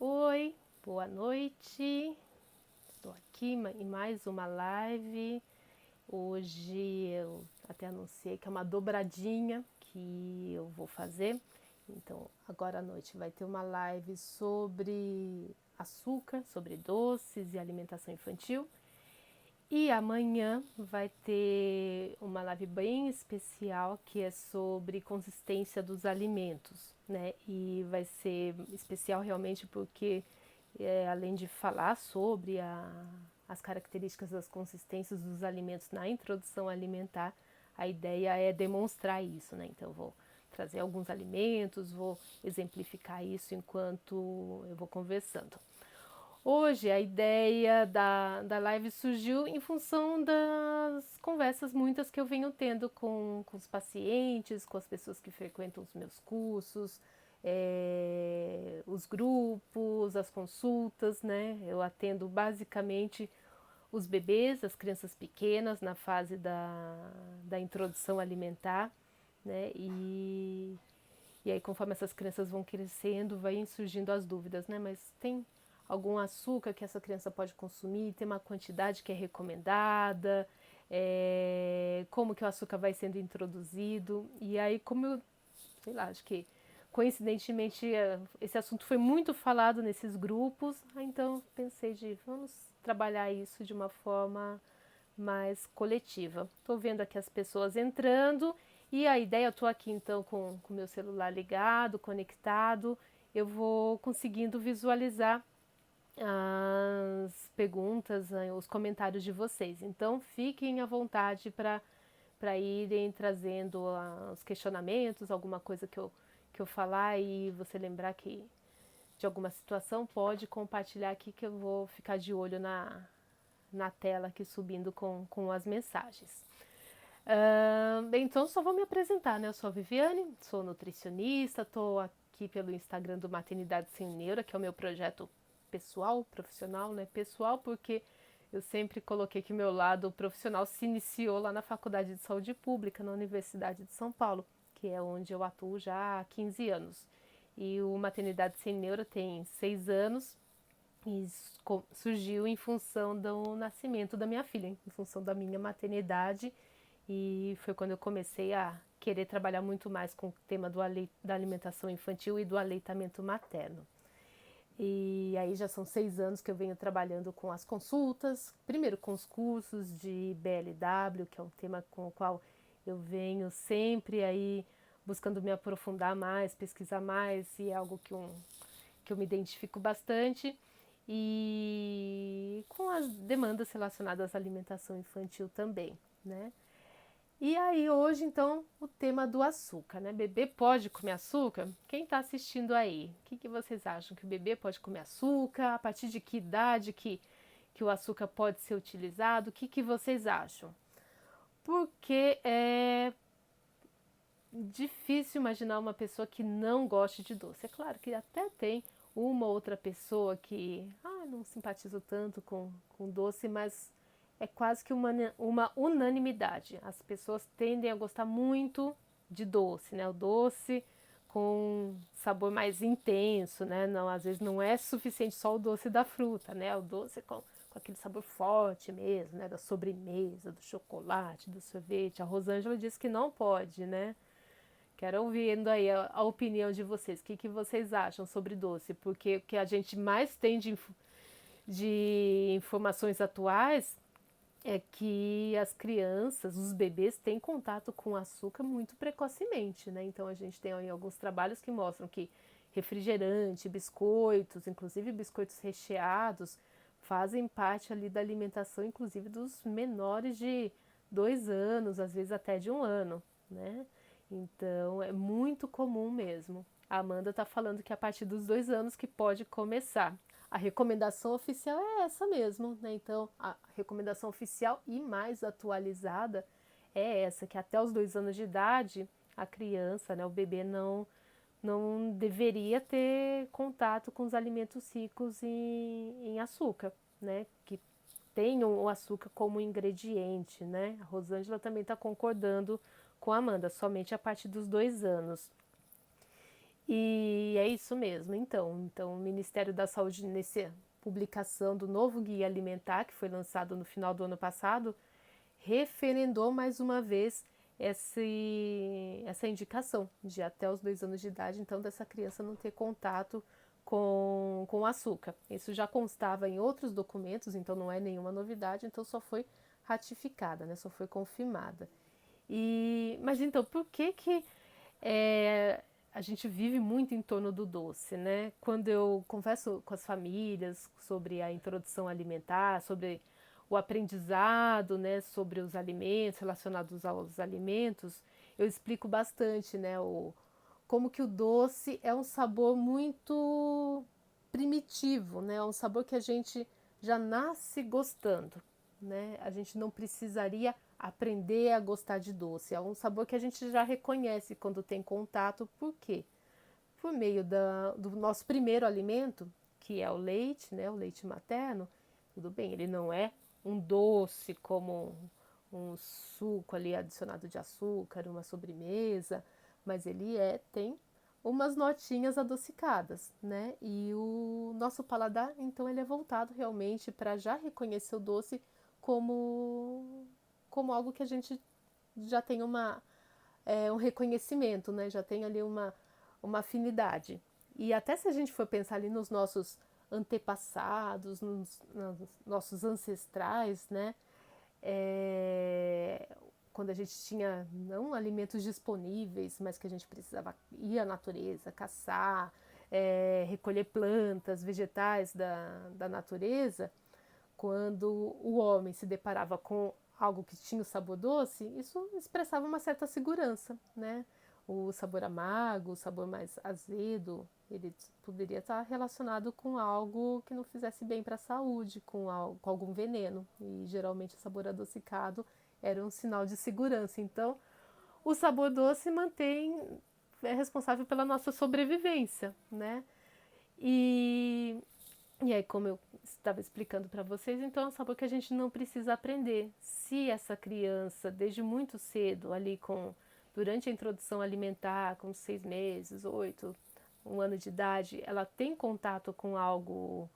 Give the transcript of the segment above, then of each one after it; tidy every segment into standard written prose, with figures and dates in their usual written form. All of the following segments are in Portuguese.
Oi, boa noite. Estou aqui em mais uma live. Hoje eu até anunciei que é uma dobradinha que eu vou fazer. Então, agora à noite vai ter uma live sobre açúcar, sobre doces e alimentação infantil. E amanhã vai ter uma live bem especial que é sobre consistência dos alimentos, né? E vai ser especial realmente porque, além de falar sobre as características das consistências dos alimentos na introdução alimentar, a ideia é demonstrar isso, né? Então, eu vou trazer alguns alimentos, vou exemplificar isso enquanto eu vou conversando. Hoje a ideia da live surgiu em função das conversas muitas que eu venho tendo com os pacientes, com as pessoas que frequentam os meus cursos, os grupos, as consultas, né? Eu atendo basicamente os bebês, as crianças pequenas na fase da introdução alimentar, né? E aí, conforme essas crianças vão crescendo, vai surgindo as dúvidas, né? Mas tem algum açúcar que essa criança pode consumir? Tem uma quantidade que é recomendada? Como que o açúcar vai sendo introduzido? E aí, como eu, sei lá, acho que coincidentemente esse assunto foi muito falado nesses grupos, então pensei de vamos trabalhar isso de uma forma mais coletiva. Estou vendo aqui as pessoas entrando e a ideia, eu estou aqui então com o meu celular ligado, conectado, eu vou conseguindo visualizar as perguntas, os comentários de vocês. Então fiquem à vontade para irem trazendo os questionamentos, alguma coisa que eu falar e você lembrar que de alguma situação, pode compartilhar aqui que eu vou ficar de olho na tela aqui subindo com as mensagens. Bem, então só vou me apresentar, né? Eu sou a Viviane, sou nutricionista, estou aqui pelo Instagram do Maternidade Sem Neura, que é o meu projeto pessoal, profissional, né? Pessoal, porque eu sempre coloquei que o meu lado profissional se iniciou lá na Faculdade de Saúde Pública, na Universidade de São Paulo, que é onde eu atuo já há 15 anos. E o Maternidade Sem Neura tem 6 anos e surgiu em função do nascimento da minha filha, em função da minha maternidade. E foi quando eu comecei a querer trabalhar muito mais com o tema da alimentação infantil e do aleitamento materno. E aí já são 6 anos que eu venho trabalhando com as consultas, primeiro com os cursos de BLW, que é um tema com o qual eu venho sempre aí buscando me aprofundar mais, pesquisar mais, e é algo que eu me identifico bastante, e com as demandas relacionadas à alimentação infantil também, né? E aí hoje então o tema do açúcar, né? Bebê pode comer açúcar? Quem está assistindo aí? O que vocês acham? Que o bebê pode comer açúcar? A partir de que idade que o açúcar pode ser utilizado? O que vocês acham? Porque é difícil imaginar uma pessoa que não goste de doce. É claro que até tem uma outra pessoa que não simpatizo tanto com doce, mas é quase que uma unanimidade. As pessoas tendem a gostar muito de doce, né? O doce com sabor mais intenso, né? Não, às vezes não é suficiente só o doce da fruta, né? O doce com aquele sabor forte mesmo, né? Da sobremesa, do chocolate, do sorvete. A Rosângela disse que não pode, né? Quero ouvindo aí a opinião de vocês. O que vocês acham sobre doce? Porque o que a gente mais tem de informações atuais é que as crianças, os bebês, têm contato com açúcar muito precocemente, né? Então a gente tem aí alguns trabalhos que mostram que refrigerante, biscoitos, inclusive biscoitos recheados, fazem parte ali da alimentação, inclusive dos menores de 2 anos, às vezes até de 1 ano, né? Então é muito comum mesmo. A Amanda está falando que é a partir dos 2 anos que pode começar. A recomendação oficial é essa mesmo, né? Então, a recomendação oficial e mais atualizada é essa, que até os 2 anos de idade, a criança, né, o bebê não deveria ter contato com os alimentos ricos em açúcar, né? Que tenham o açúcar como ingrediente, né? A Rosângela também está concordando com a Amanda, somente a partir dos 2 anos. E é isso mesmo. Então o Ministério da Saúde, nessa publicação do novo Guia Alimentar, que foi lançado no final do ano passado, referendou mais uma vez essa indicação de até os 2 anos de idade, então, dessa criança não ter contato com açúcar. Isso já constava em outros documentos, então não é nenhuma novidade, então só foi ratificada, né? Só foi confirmada. Mas então, por que que a gente vive muito em torno do doce, né? Quando eu converso com as famílias sobre a introdução alimentar, sobre o aprendizado, né, sobre os alimentos, relacionados aos alimentos, eu explico bastante, né, como que o doce é um sabor muito primitivo, né? É um sabor que a gente já nasce gostando, né? A gente não precisaria aprender a gostar de doce. É um sabor que a gente já reconhece quando tem contato. Por quê? Por meio do nosso primeiro alimento, que é o leite, né? O leite materno. Tudo bem, ele não é um doce como um suco ali adicionado de açúcar, uma sobremesa, mas ele tem umas notinhas adocicadas, né? E o nosso paladar, então, ele é voltado realmente para já reconhecer o doce como algo que a gente já tem um reconhecimento, né? Já tem ali uma afinidade. E até se a gente for pensar ali nos nossos antepassados, nos nossos ancestrais, né? É, quando a gente tinha não alimentos disponíveis, mas que a gente precisava ir à natureza, caçar, recolher plantas, vegetais da natureza, quando o homem se deparava com algo que tinha o sabor doce, isso expressava uma certa segurança, né? O sabor amargo, o sabor mais azedo, ele poderia estar relacionado com algo que não fizesse bem para a saúde, com algum veneno. E geralmente o sabor adocicado era um sinal de segurança. Então, o sabor doce é responsável pela nossa sobrevivência, né? E e aí, como eu estava explicando para vocês, então é um sabor que a gente não precisa aprender. Se essa criança, desde muito cedo, durante a introdução alimentar, com 6 meses, 8, 1 ano de idade, ela tem contato com algo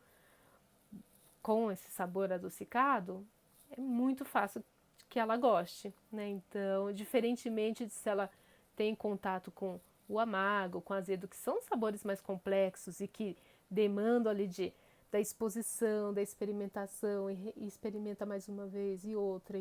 com esse sabor adocicado, é muito fácil que ela goste, né? Então, diferentemente de se ela tem contato com o amargo, com o azedo, que são sabores mais complexos e que demandam ali da exposição, da experimentação, e experimenta mais uma vez e outra,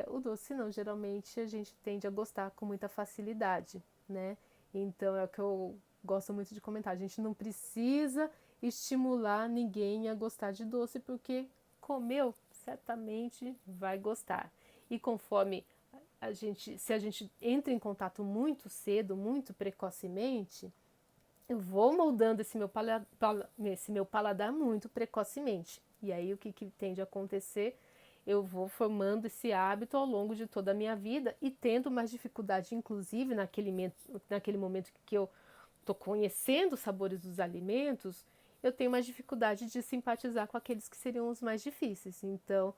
o doce não, geralmente a gente tende a gostar com muita facilidade, né? Então é o que eu gosto muito de comentar, a gente não precisa estimular ninguém a gostar de doce, porque comeu, certamente vai gostar. E conforme se a gente entra em contato muito cedo, muito precocemente, eu vou moldando esse meu paladar muito precocemente. E aí o que tende a acontecer? Eu vou formando esse hábito ao longo de toda a minha vida e tendo mais dificuldade, inclusive naquele momento que eu estou conhecendo os sabores dos alimentos, eu tenho mais dificuldade de simpatizar com aqueles que seriam os mais difíceis. Então,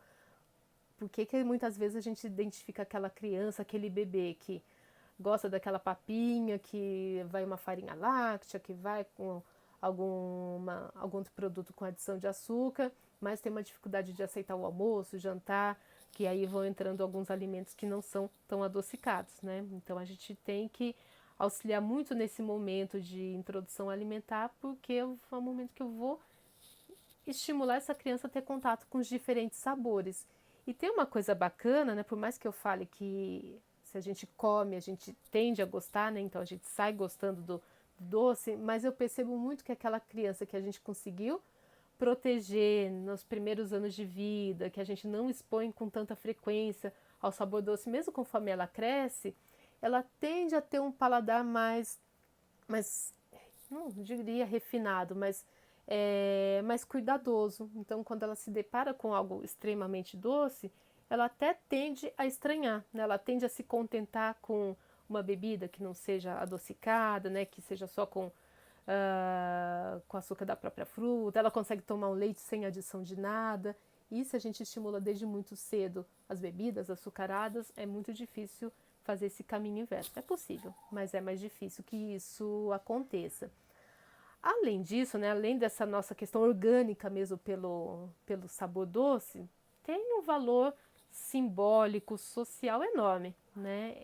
por que muitas vezes a gente identifica aquela criança, aquele bebê que gosta daquela papinha, que vai uma farinha láctea, que vai com algum outro produto com adição de açúcar, mas tem uma dificuldade de aceitar o almoço, o jantar, que aí vão entrando alguns alimentos que não são tão adocicados, né? Então a gente tem que auxiliar muito nesse momento de introdução alimentar, porque é o momento que eu vou estimular essa criança a ter contato com os diferentes sabores. E tem uma coisa bacana, né? Por mais que eu fale que se a gente come, a gente tende a gostar, né? Então a gente sai gostando do doce, mas eu percebo muito que aquela criança que a gente conseguiu proteger nos primeiros anos de vida, que a gente não expõe com tanta frequência ao sabor doce, mesmo conforme ela cresce, ela tende a ter um paladar mais não diria refinado, mas mais cuidadoso. Então, quando ela se depara com algo extremamente doce, ela até tende a estranhar, né? Ela tende a se contentar com uma bebida que não seja adocicada, né? Que seja só com açúcar da própria fruta. Ela consegue tomar um leite sem adição de nada. E se a gente estimula desde muito cedo as bebidas açucaradas, é muito difícil fazer esse caminho inverso. É possível, mas é mais difícil que isso aconteça. Além disso, né, além dessa nossa questão orgânica mesmo pelo sabor doce, tem um valor simbólico, social enorme, né,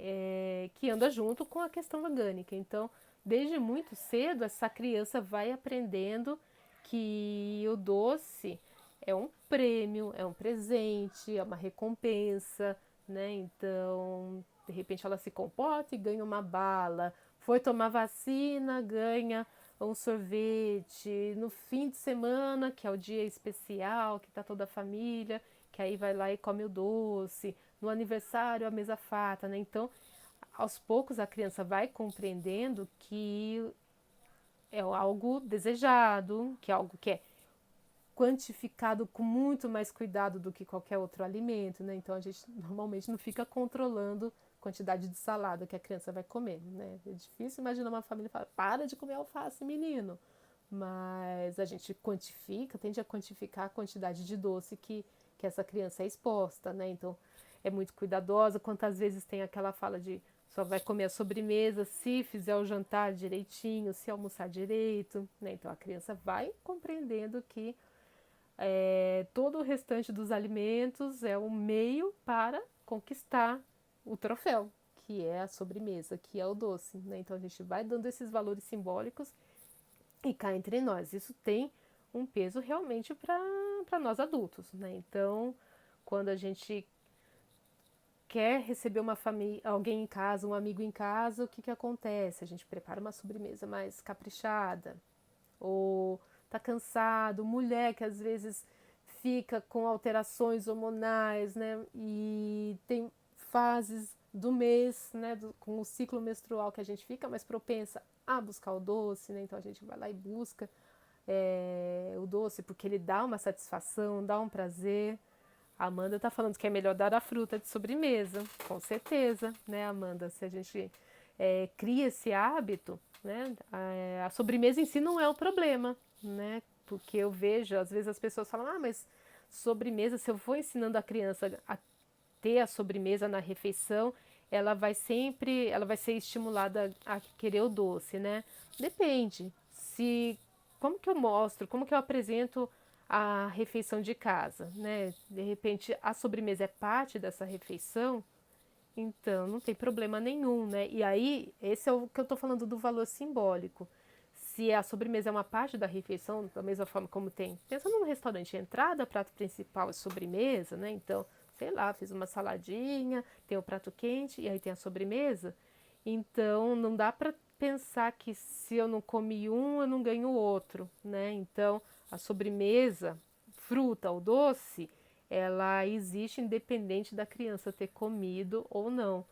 que anda junto com a questão orgânica. Então, desde muito cedo, essa criança vai aprendendo que o doce é um prêmio, é um presente, é uma recompensa, né? Então, de repente ela se comporta e ganha uma bala, foi tomar vacina, ganha um sorvete, no fim de semana, que é o dia especial, que tá toda a família, que aí vai lá e come o doce, no aniversário a mesa farta, né? Então, aos poucos a criança vai compreendendo que é algo desejado, que é algo que é quantificado com muito mais cuidado do que qualquer outro alimento, né? Então a gente normalmente não fica controlando a quantidade de salada que a criança vai comer, né? É difícil imaginar uma família falar, para de comer alface, menino. Mas a gente quantifica, tende a quantificar a quantidade de doce que essa criança é exposta, né? Então é muito cuidadosa. Quantas vezes tem aquela fala de só vai comer a sobremesa se fizer o jantar direitinho, se almoçar direito, né? Então a criança vai compreendendo que todo o restante dos alimentos é um meio para conquistar o troféu, que é a sobremesa, que é o doce, né? Então a gente vai dando esses valores simbólicos e cá entre nós. Isso tem um peso realmente para nós adultos, né? Então, quando a gente quer receber uma família, alguém em casa, um amigo em casa, o que que acontece? A gente prepara uma sobremesa mais caprichada, ou tá cansado, mulher que às vezes fica com alterações hormonais, né? E tem fases do mês, né? Com o ciclo menstrual que a gente fica mais propensa a buscar o doce, né? Então a gente vai lá e busca o doce porque ele dá uma satisfação, dá um prazer. A Amanda tá falando que é melhor dar a fruta de sobremesa, com certeza, né, Amanda? Se a gente cria esse hábito, né, a sobremesa em si não é o problema, né? Porque eu vejo, às vezes as pessoas falam, mas sobremesa, se eu for ensinando a criança a ter a sobremesa na refeição, ela vai ser estimulada a querer o doce, né? Depende. Se como que eu mostro, como que eu apresento a refeição de casa, né? De repente a sobremesa é parte dessa refeição, então não tem problema nenhum, né? E aí, esse é o que eu estou falando do valor simbólico. Se a sobremesa é uma parte da refeição, da mesma forma como tem, pensa num restaurante, entrada, prato principal e sobremesa, né? Então, sei lá, fiz uma saladinha, tem o prato quente e aí tem a sobremesa. Então, não dá para pensar que se eu não comi um, eu não ganho o outro, né? Então, a sobremesa, fruta ou doce, ela existe independente da criança ter comido ou não,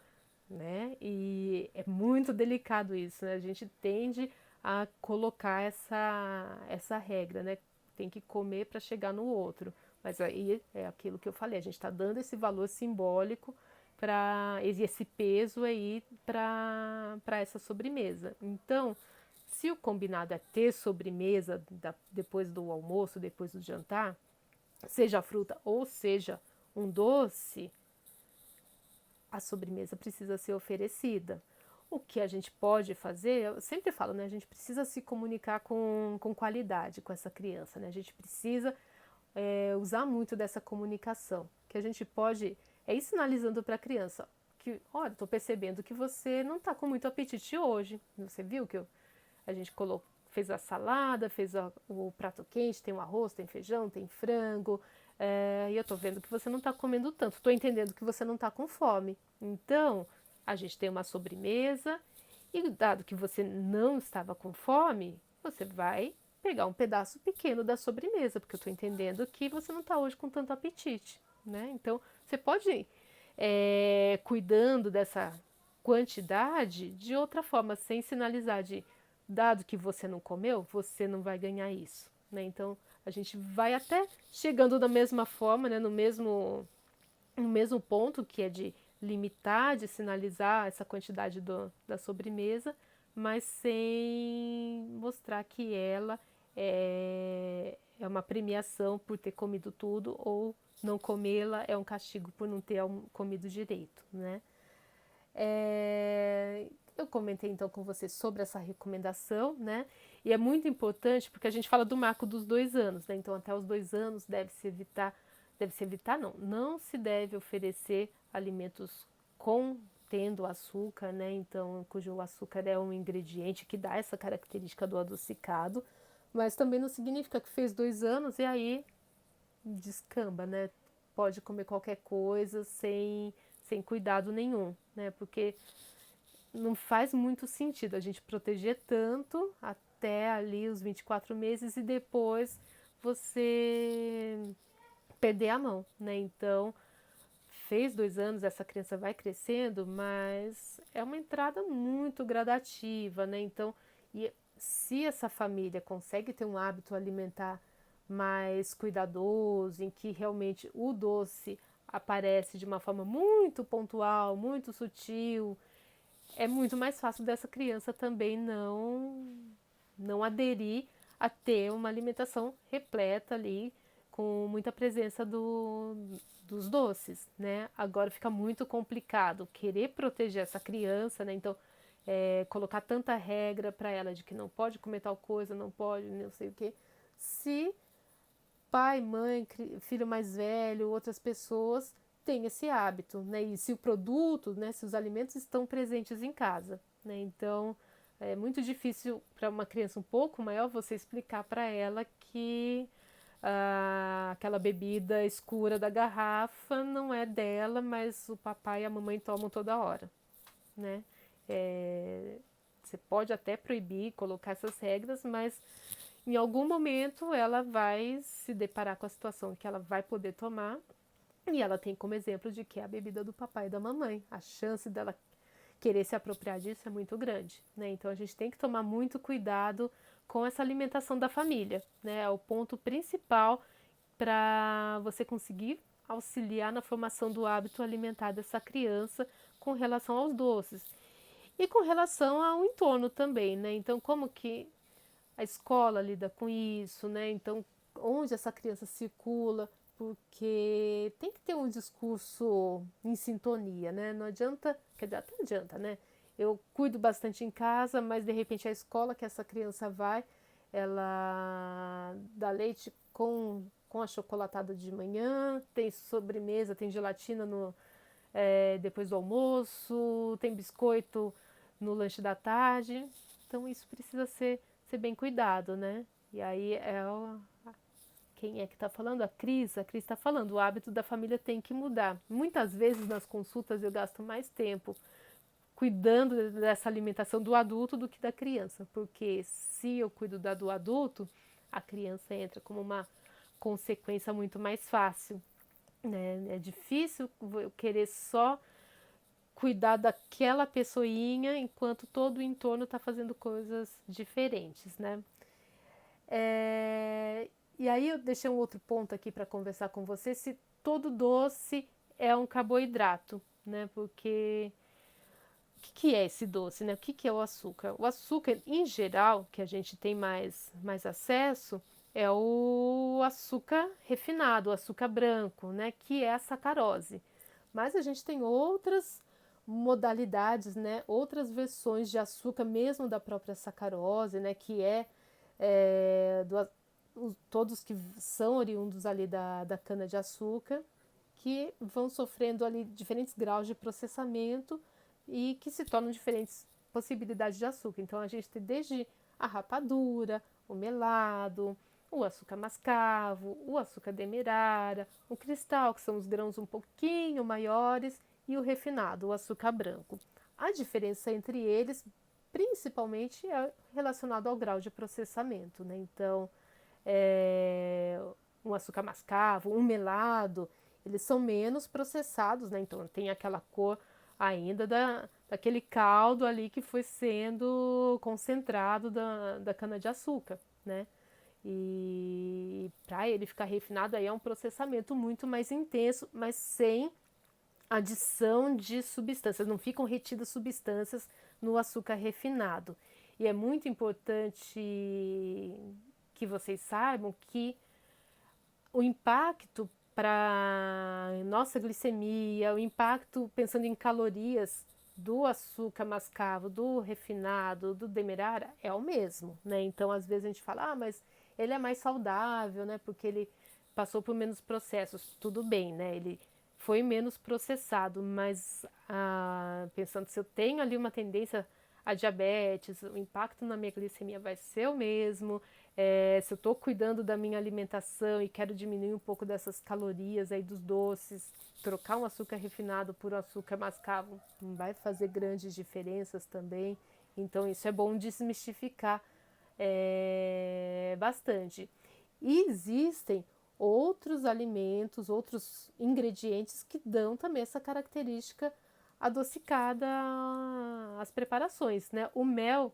né? E é muito delicado isso, né? A gente tende a colocar essa regra, né? Tem que comer para chegar no outro. Mas aí é aquilo que eu falei, a gente está dando esse valor simbólico para esse peso aí para essa sobremesa. Então, se o combinado é ter sobremesa depois do almoço, depois do jantar, seja fruta ou seja um doce, a sobremesa precisa ser oferecida. O que a gente pode fazer, eu sempre falo, né? A gente precisa se comunicar com qualidade com essa criança, né? A gente precisa usar muito dessa comunicação, que a gente pode ir sinalizando para a criança que, olha, estou percebendo que você não está com muito apetite hoje. Você viu que a gente fez a salada, o prato quente, tem o arroz, tem feijão, tem frango, e eu estou vendo que você não está comendo tanto. Estou entendendo que você não está com fome. Então, a gente tem uma sobremesa e dado que você não estava com fome, você vai pegar um pedaço pequeno da sobremesa, porque eu estou entendendo que você não está hoje com tanto apetite, né? Então, você pode ir cuidando dessa quantidade de outra forma, sem sinalizar de dado que você não comeu, você não vai ganhar isso, né? Então, a gente vai até chegando da mesma forma, né? No mesmo ponto, que é de limitar, de sinalizar essa quantidade da sobremesa, mas sem mostrar que ela é uma premiação por ter comido tudo ou não comê-la é um castigo por não ter comido direito, né? Eu comentei então com você sobre essa recomendação, né? E é muito importante porque a gente fala do marco dos 2 anos, né? Então até os 2 anos deve se evitar não, não se deve oferecer alimentos contendo açúcar, né? Então, cujo açúcar é um ingrediente que dá essa característica do adocicado, mas também não significa que fez 2 anos e aí descamba, né? Pode comer qualquer coisa sem cuidado nenhum, né? Porque não faz muito sentido a gente proteger tanto até ali os 24 meses e depois você perder a mão, né? Então, fez 2 anos, essa criança vai crescendo, mas é uma entrada muito gradativa, né? Então, e se essa família consegue ter um hábito alimentar mais cuidadoso, em que realmente o doce aparece de uma forma muito pontual, muito sutil, é muito mais fácil dessa criança também não aderir a ter uma alimentação repleta ali com muita presença dos doces, né? Agora fica muito complicado querer proteger essa criança, né? Então, colocar tanta regra para ela de que não pode comer tal coisa, não pode, não sei o quê, se pai, mãe, filho mais velho, outras pessoas têm esse hábito, né? E se o produto, né, se os alimentos estão presentes em casa, né? Então, é muito difícil para uma criança um pouco maior você explicar para ela que aquela bebida escura da garrafa não é dela, mas o papai e a mamãe tomam toda hora, né? Você pode até proibir, colocar essas regras, mas em algum momento ela vai se deparar com a situação que ela vai poder tomar e ela tem como exemplo de que é a bebida do papai e da mamãe. A chance dela querer se apropriar disso é muito grande, né? Então a gente tem que tomar muito cuidado com essa alimentação da família, né? É o ponto principal para você conseguir auxiliar na formação do hábito alimentar dessa criança com relação aos doces e com relação ao entorno também, né? Então como que a escola lida com isso, né? Então, onde essa criança circula, porque tem que ter um discurso em sintonia, né? Não adianta, quer dizer, até adianta, né? Eu cuido bastante em casa, mas de repente a escola que essa criança vai, ela dá leite com a chocolatada de manhã, tem sobremesa, tem gelatina depois do almoço, tem biscoito no lanche da tarde. Então isso precisa ser bem cuidado, né? E aí quem é que está falando? A Cris está falando, o hábito da família tem que mudar. Muitas vezes nas consultas eu gasto mais tempo cuidando dessa alimentação do adulto do que da criança, porque se eu cuido da do adulto, a criança entra como uma consequência muito mais fácil, né? É difícil eu querer só cuidar daquela pessoinha enquanto todo o entorno está fazendo coisas diferentes, né? E aí eu deixei um outro ponto aqui para conversar com você, se todo doce é um carboidrato, né? Porque o que é esse doce, né? O que é o açúcar? O açúcar, em geral, que a gente tem mais acesso, é o açúcar refinado, o açúcar branco, né? Que é a sacarose. Mas a gente tem outras modalidades, né? Outras versões de açúcar, mesmo da própria sacarose, né? Que todos que são oriundos ali da cana-de-açúcar, que vão sofrendo ali diferentes graus de processamento e que se tornam diferentes possibilidades de açúcar. Então a gente tem desde a rapadura, o melado, o açúcar mascavo, o açúcar demerara, o cristal, que são os grãos um pouquinho maiores, e o refinado, o açúcar branco. A diferença entre eles, principalmente, é relacionado ao grau de processamento, né? Então, um açúcar mascavo, um melado, eles são menos processados, né? Então tem aquela cor ainda daquele caldo ali que foi sendo concentrado da cana-de-açúcar, né? E para ele ficar refinado aí é um processamento muito mais intenso, mas sem adição de substâncias, não ficam retidas substâncias no açúcar refinado. E é muito importante que vocês saibam que o impacto para nossa glicemia, o impacto pensando em calorias do açúcar mascavo, do refinado, do demerara é o mesmo, né? Então, às vezes a gente fala, mas ele é mais saudável, né? Porque ele passou por menos processos. Tudo bem, né? Ele foi menos processado, mas pensando se eu tenho ali uma tendência a diabetes, o impacto na minha glicemia vai ser o mesmo. Se eu estou cuidando da minha alimentação e quero diminuir um pouco dessas calorias aí dos doces, trocar um açúcar refinado por um açúcar mascavo não vai fazer grandes diferenças também. Então isso é bom desmistificar bastante. E existem outros alimentos, outros ingredientes que dão também essa característica adocicada às preparações, né? O mel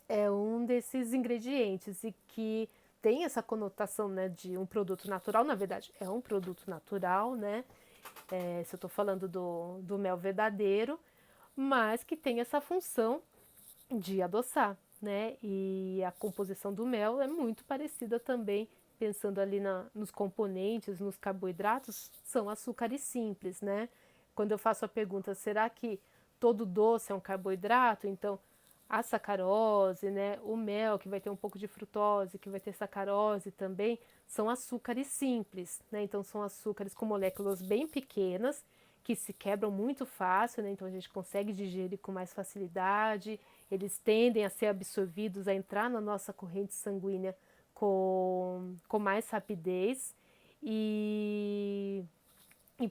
é um desses ingredientes e que tem essa conotação, né, de um produto natural. Na verdade, é um produto natural, né? Se eu estou falando do mel verdadeiro, mas que tem essa função de adoçar, né? E a composição do mel é muito parecida também, pensando ali nos componentes, nos carboidratos, são açúcares simples, né? Quando eu faço a pergunta, será que todo doce é um carboidrato? Então, a sacarose, né? O mel, que vai ter um pouco de frutose, que vai ter sacarose também, são açúcares simples, né? Então, são açúcares com moléculas bem pequenas, que se quebram muito fácil, né? Então, a gente consegue digerir com mais facilidade. Eles tendem a ser absorvidos, a entrar na nossa corrente sanguínea com mais rapidez e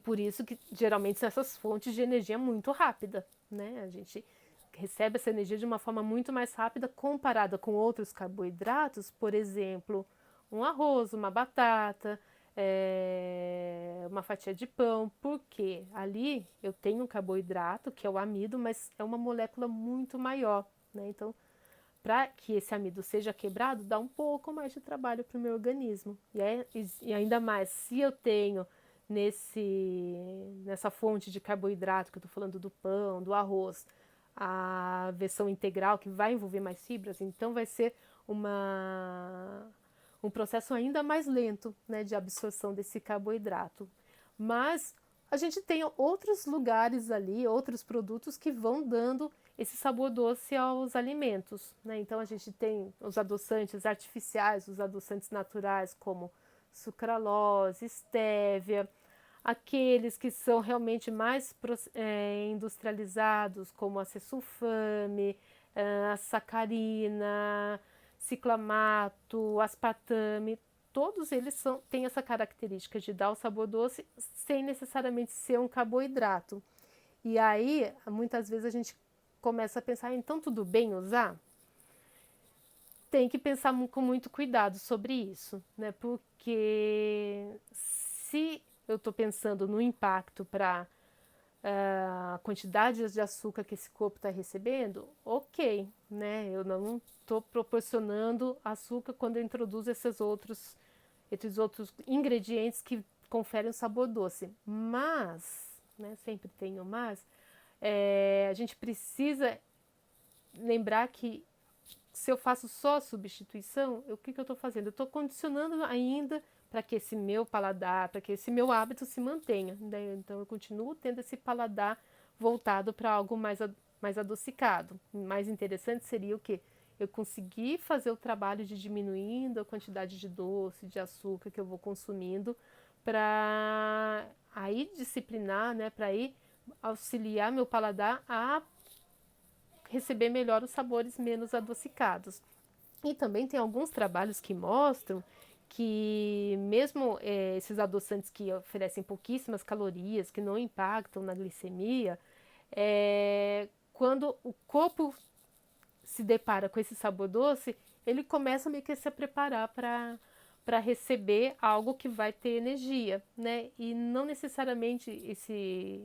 por isso que geralmente são essas fontes de energia muito rápida, né? A gente recebe essa energia de uma forma muito mais rápida comparada com outros carboidratos, por exemplo, um arroz, uma batata, uma fatia de pão, porque ali eu tenho um carboidrato, que é o amido, mas é uma molécula muito maior, né? Então, para que esse amido seja quebrado, dá um pouco mais de trabalho para o meu organismo. E ainda mais, se eu tenho nessa fonte de carboidrato que eu estou falando do pão, do arroz, a versão integral que vai envolver mais fibras, então vai ser um processo ainda mais lento, né, de absorção desse carboidrato. Mas a gente tem outros lugares ali, outros produtos que vão dando esse sabor doce aos alimentos, né? Então a gente tem os adoçantes artificiais, os adoçantes naturais, como sucralose, estévia, aqueles que são realmente mais industrializados, como a cesulfame, a sacarina, ciclamato, aspartame, todos eles têm essa característica de dar o sabor doce sem necessariamente ser um carboidrato. E aí, muitas vezes a gente começa a pensar, então tudo bem usar? Tem que pensar com muito cuidado sobre isso, né? Porque se eu estou pensando no impacto para a quantidade de açúcar que esse corpo está recebendo, ok, né? Eu não estou proporcionando açúcar quando eu introduzo esses outros ingredientes que conferem um sabor doce. Mas, né, sempre tem o mas, a gente precisa lembrar que se eu faço só a substituição, o que eu estou fazendo? Eu estou condicionando ainda para que esse meu paladar, para que esse meu hábito se mantenha, né? Então eu continuo tendo esse paladar voltado para algo mais adocicado. Mais interessante seria o quê? Eu conseguir fazer o trabalho de diminuindo a quantidade de doce, de açúcar que eu vou consumindo, para aí disciplinar, né? Para aí auxiliar meu paladar a receber melhor os sabores menos adocicados. E também tem alguns trabalhos que mostram que mesmo esses adoçantes que oferecem pouquíssimas calorias, que não impactam na glicemia, quando o corpo se depara com esse sabor doce, ele começa meio que a se preparar para receber algo que vai ter energia, né? E não necessariamente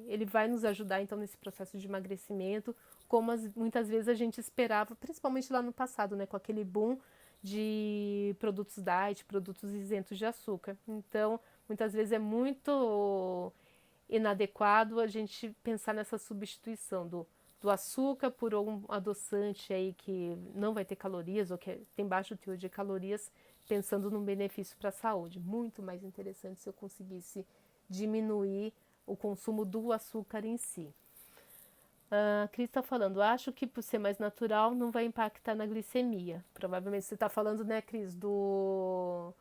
ele vai nos ajudar então nesse processo de emagrecimento, como muitas vezes a gente esperava, principalmente lá no passado, né? Com aquele boom de produtos diet, produtos isentos de açúcar. Então, muitas vezes é muito inadequado a gente pensar nessa substituição do açúcar por um adoçante aí que não vai ter calorias ou que tem baixo teor de calorias, pensando num benefício para a saúde. Muito mais interessante se eu conseguisse diminuir o consumo do açúcar em si. A Cris está falando, acho que por ser mais natural não vai impactar na glicemia. Provavelmente você está falando, né, Cris, dos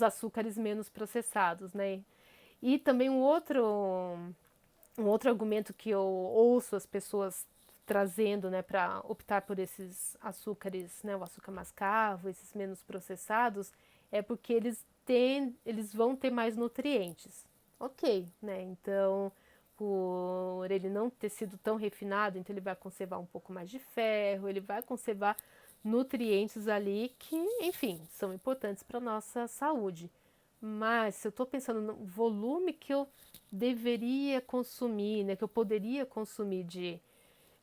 açúcares menos processados, né? E também um outro argumento que eu ouço as pessoas trazendo, né, para optar por esses açúcares, né, o açúcar mascavo, esses menos processados, é porque eles vão ter mais nutrientes. Ok, né? Então, por ele não ter sido tão refinado, então ele vai conservar um pouco mais de ferro, ele vai conservar nutrientes ali que, enfim, são importantes para nossa saúde. Mas se eu estou pensando no volume que eu deveria consumir, né, que eu poderia consumir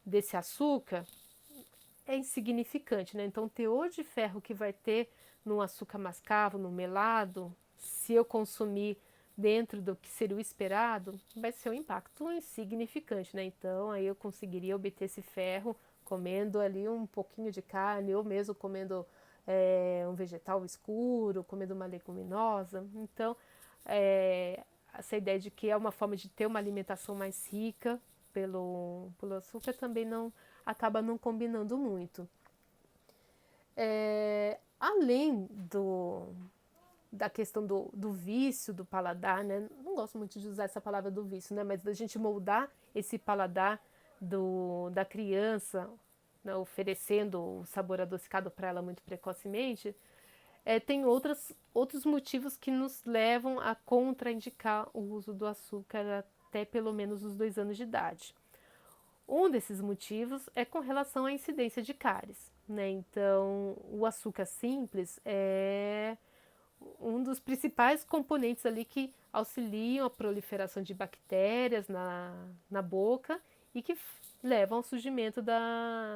desse açúcar, é insignificante, né? Então, o teor de ferro que vai ter no açúcar mascavo, no melado, se eu consumir dentro do que seria o esperado, vai ser um impacto insignificante, né? Então, aí eu conseguiria obter esse ferro comendo ali um pouquinho de carne, ou mesmo comendo um vegetal escuro, comendo uma leguminosa. Então, essa ideia de que é uma forma de ter uma alimentação mais rica pelo açúcar também não acaba não combinando muito. Além da questão do vício do paladar, né? Não gosto muito de usar essa palavra do vício, né? Mas da gente moldar esse paladar da criança, né? Oferecendo o sabor adocicado para ela muito precocemente, tem outros motivos que nos levam a contraindicar o uso do açúcar até pelo menos os 2 anos de idade. Um desses motivos é com relação à incidência de cáries, né? Então, o açúcar simples é um dos principais componentes ali que auxiliam a proliferação de bactérias na boca e que levam ao surgimento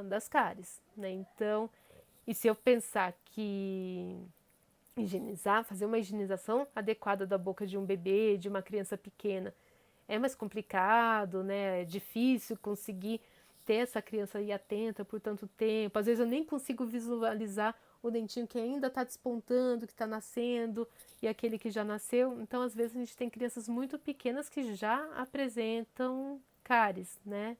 das cáries, né? Então, e se eu pensar que fazer uma higienização adequada da boca de um bebê, de uma criança pequena, é mais complicado, né? É difícil conseguir ter essa criança aí atenta por tanto tempo. Às vezes eu nem consigo visualizar o dentinho que ainda está despontando, que está nascendo, e aquele que já nasceu. Então, às vezes, a gente tem crianças muito pequenas que já apresentam cáries, né?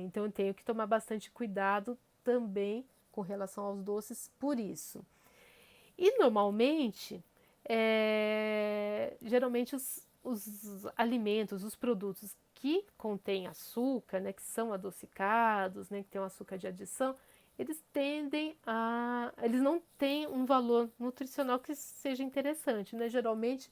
Então, eu tenho que tomar bastante cuidado também com relação aos doces por isso. E normalmente, geralmente os alimentos, os produtos que contêm açúcar, né, que são adocicados, né, que tem um açúcar de adição, eles não têm um valor nutricional que seja interessante, né? Geralmente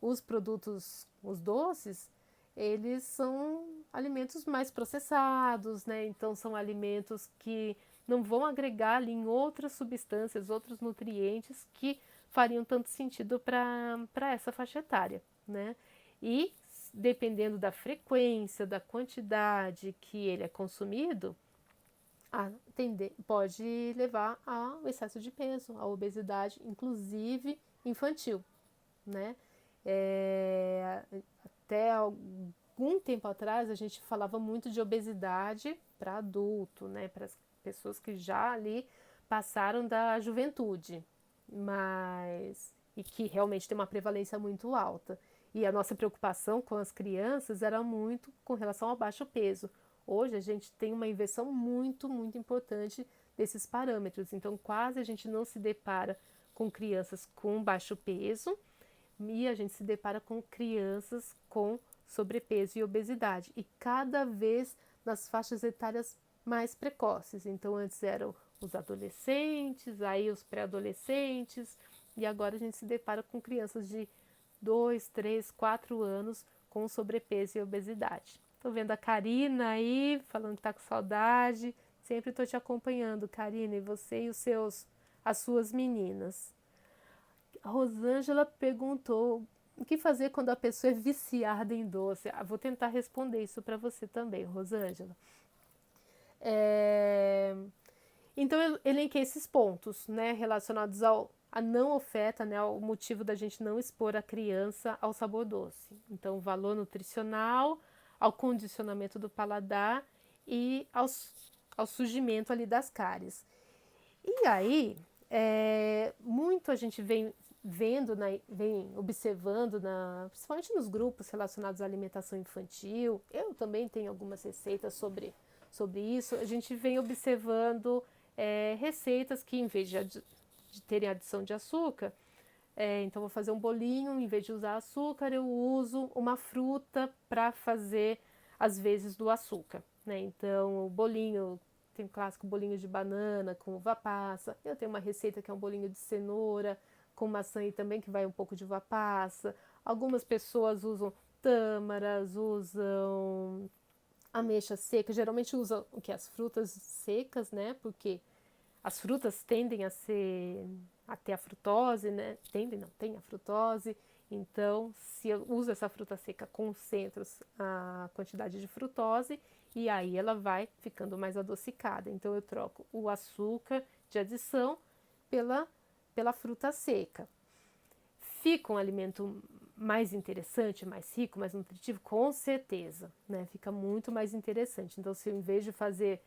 os produtos, os doces, eles são alimentos mais processados, né? Então são alimentos que não vão agregar ali em outras substâncias, outros nutrientes que fariam tanto sentido para essa faixa etária, né? E dependendo da frequência, da quantidade que ele é consumido, pode levar ao excesso de peso, à obesidade, inclusive infantil, né? Até algum tempo atrás a gente falava muito de obesidade para adulto, né? Para as pessoas que já ali passaram da juventude, mas e que realmente tem uma prevalência muito alta. E a nossa preocupação com as crianças era muito com relação ao baixo peso. Hoje a gente tem uma inversão muito, muito importante desses parâmetros. Então, quase a gente não se depara com crianças com baixo peso e a gente se depara com crianças com sobrepeso e obesidade. E cada vez nas faixas etárias mais precoces. Então, antes eram os adolescentes, aí os pré-adolescentes, e agora a gente se depara com crianças de 2, 3, 4 anos com sobrepeso e obesidade. Tô vendo a Karina aí, falando que tá com saudade. Sempre tô te acompanhando, Karina, e você e as suas meninas. A Rosângela perguntou o que fazer quando a pessoa é viciada em doce. Vou tentar responder isso para você também, Rosângela. Então eu elenquei esses pontos, né, relacionados a não oferta, né, ao motivo da gente não expor a criança ao sabor doce. Então, valor nutricional, ao condicionamento do paladar e ao surgimento ali das cáries. E aí, muito a gente vem vem observando, principalmente nos grupos relacionados à alimentação infantil, eu também tenho algumas receitas sobre isso, a gente vem observando receitas que, em vez de terem adição de açúcar, então vou fazer um bolinho, em vez de usar açúcar, eu uso uma fruta para fazer as vezes do açúcar, né? Então o bolinho, tem o clássico bolinho de banana com uva passa, eu tenho uma receita que é um bolinho de cenoura com maçã e também que vai um pouco de uva passa. Algumas pessoas usam tâmaras, usam ameixa seca, geralmente usam o que? As frutas secas, né? Porque as frutas tendem a ter a frutose, né? Tem a frutose. Então, se eu uso essa fruta seca, concentro a quantidade de frutose e aí ela vai ficando mais adocicada. Então, eu troco o açúcar de adição pela fruta seca. Fica um alimento mais interessante, mais rico, mais nutritivo? Com certeza, né? Fica muito mais interessante. Então, se eu, em vez de fazer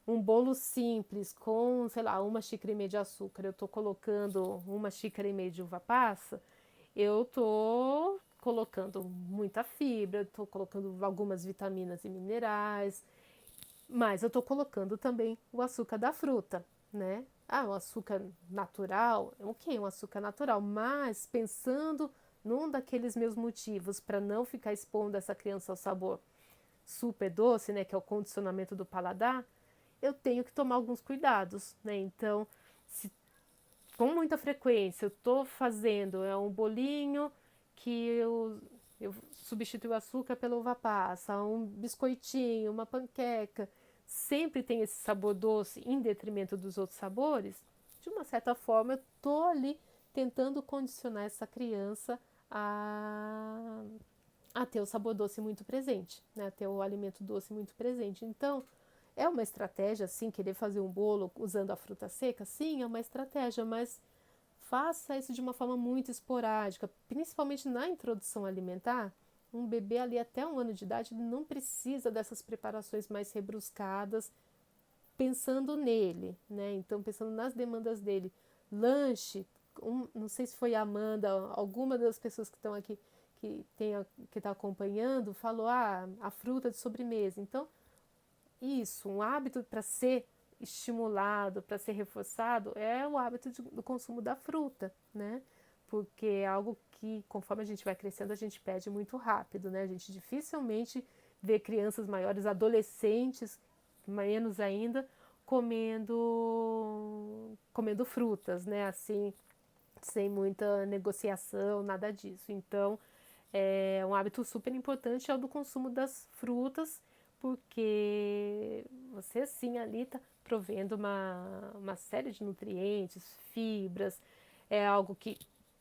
um bolo simples com, sei lá, 1,5 xícaras de açúcar, eu tô colocando 1,5 xícaras de uva passa, eu tô colocando muita fibra, tô colocando algumas vitaminas e minerais, mas eu tô colocando também o açúcar da fruta, né? Ah, um açúcar natural, ok, um açúcar natural, mas pensando num daqueles meus motivos para não ficar expondo essa criança ao sabor super doce, né, que é o condicionamento do paladar, eu tenho que tomar alguns cuidados, né? Então, se com muita frequência eu estou fazendo um bolinho que eu substituo o açúcar pela uva passa, um biscoitinho, uma panqueca, sempre tem esse sabor doce em detrimento dos outros sabores, de uma certa forma eu estou ali tentando condicionar essa criança a ter o sabor doce muito presente, né? A ter o alimento doce muito presente. Então, é uma estratégia, sim, querer fazer um bolo usando a fruta seca? Sim, é uma estratégia, mas faça isso de uma forma muito esporádica, principalmente na introdução alimentar. Um bebê ali até 1 ano de idade, ele não precisa dessas preparações mais rebruscadas, pensando nele, né? Então, pensando nas demandas dele. Lanche, não sei se foi a Amanda, alguma das pessoas que estão aqui, que está acompanhando, falou, a fruta de sobremesa. Então, isso, um hábito para ser estimulado, para ser reforçado, é o hábito do consumo da fruta, né? Porque é algo que, conforme a gente vai crescendo, a gente perde muito rápido, né? A gente dificilmente vê crianças maiores, adolescentes, menos ainda, comendo frutas, né? Assim, sem muita negociação, nada disso. Então, um hábito super importante é o do consumo das frutas, porque você sim ali está provendo uma série de nutrientes, fibras, é algo que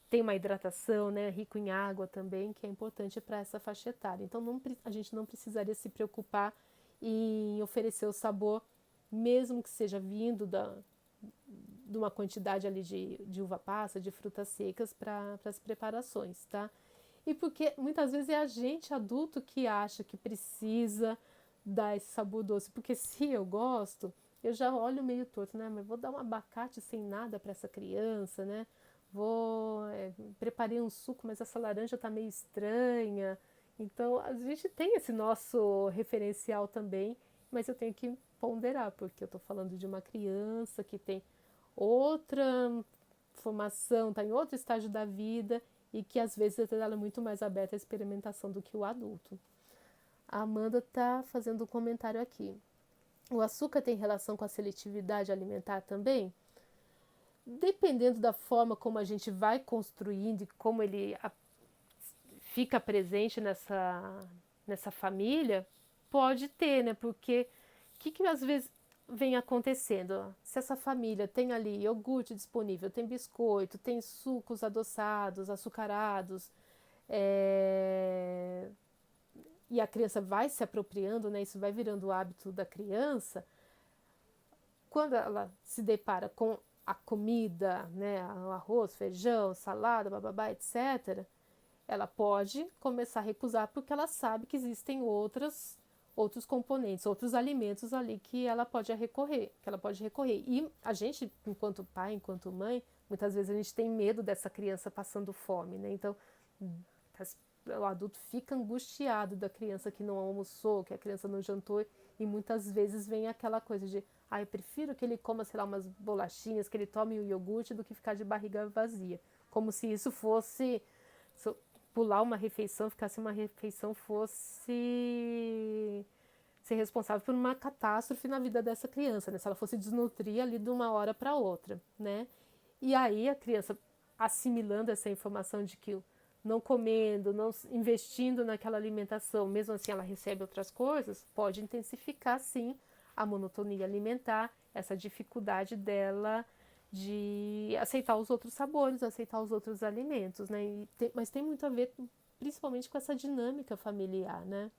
tem uma hidratação, né, rico em água também, que é importante para essa faixa etária. Então a gente não precisaria se preocupar em oferecer o sabor, mesmo que seja vindo de uma quantidade ali de uva passa, de frutas secas para as preparações, tá? E porque muitas vezes é a gente adulto que acha que precisa dar esse sabor doce. Porque se eu gosto, eu já olho meio torto, né? Mas vou dar um abacate sem nada para essa criança, né? Preparei um suco, mas essa laranja tá meio estranha. Então a gente tem esse nosso referencial também, mas eu tenho que ponderar, porque eu tô falando de uma criança que tem outra formação, tá em outro estágio da vida e que às vezes ela é muito mais aberta à experimentação do que o adulto. A Amanda está fazendo um comentário aqui. O açúcar tem relação com a seletividade alimentar também? Dependendo da forma como a gente vai construindo e como ele fica presente nessa família, pode ter, né? Porque o que às vezes vem acontecendo? Se essa família tem ali iogurte disponível, tem biscoito, tem sucos adoçados, açucarados, e a criança vai se apropriando, né? Isso vai virando o hábito da criança. Quando ela se depara com a comida, né? O arroz, feijão, salada, bababá, etc., ela pode começar a recusar porque ela sabe que existem outros componentes, outros alimentos ali que ela pode recorrer, E a gente, enquanto pai, enquanto mãe, muitas vezes a gente tem medo dessa criança passando fome, né? Então, o adulto fica angustiado da criança que não almoçou, que a criança não jantou, e muitas vezes vem aquela coisa de, eu prefiro que ele coma, sei lá, umas bolachinhas, que ele tome o iogurte, do que ficar de barriga vazia. Como se isso fosse, pular uma refeição, ficar sem uma refeição, fosse ser responsável por uma catástrofe na vida dessa criança, né? Se ela fosse desnutrir ali de uma hora para outra, né? E aí a criança, assimilando essa informação de que não comendo, não investindo naquela alimentação, mesmo assim ela recebe outras coisas, pode intensificar sim a monotonia alimentar, essa dificuldade dela de aceitar os outros sabores, aceitar os outros alimentos, né? Mas tem muito a ver principalmente com essa dinâmica familiar, né?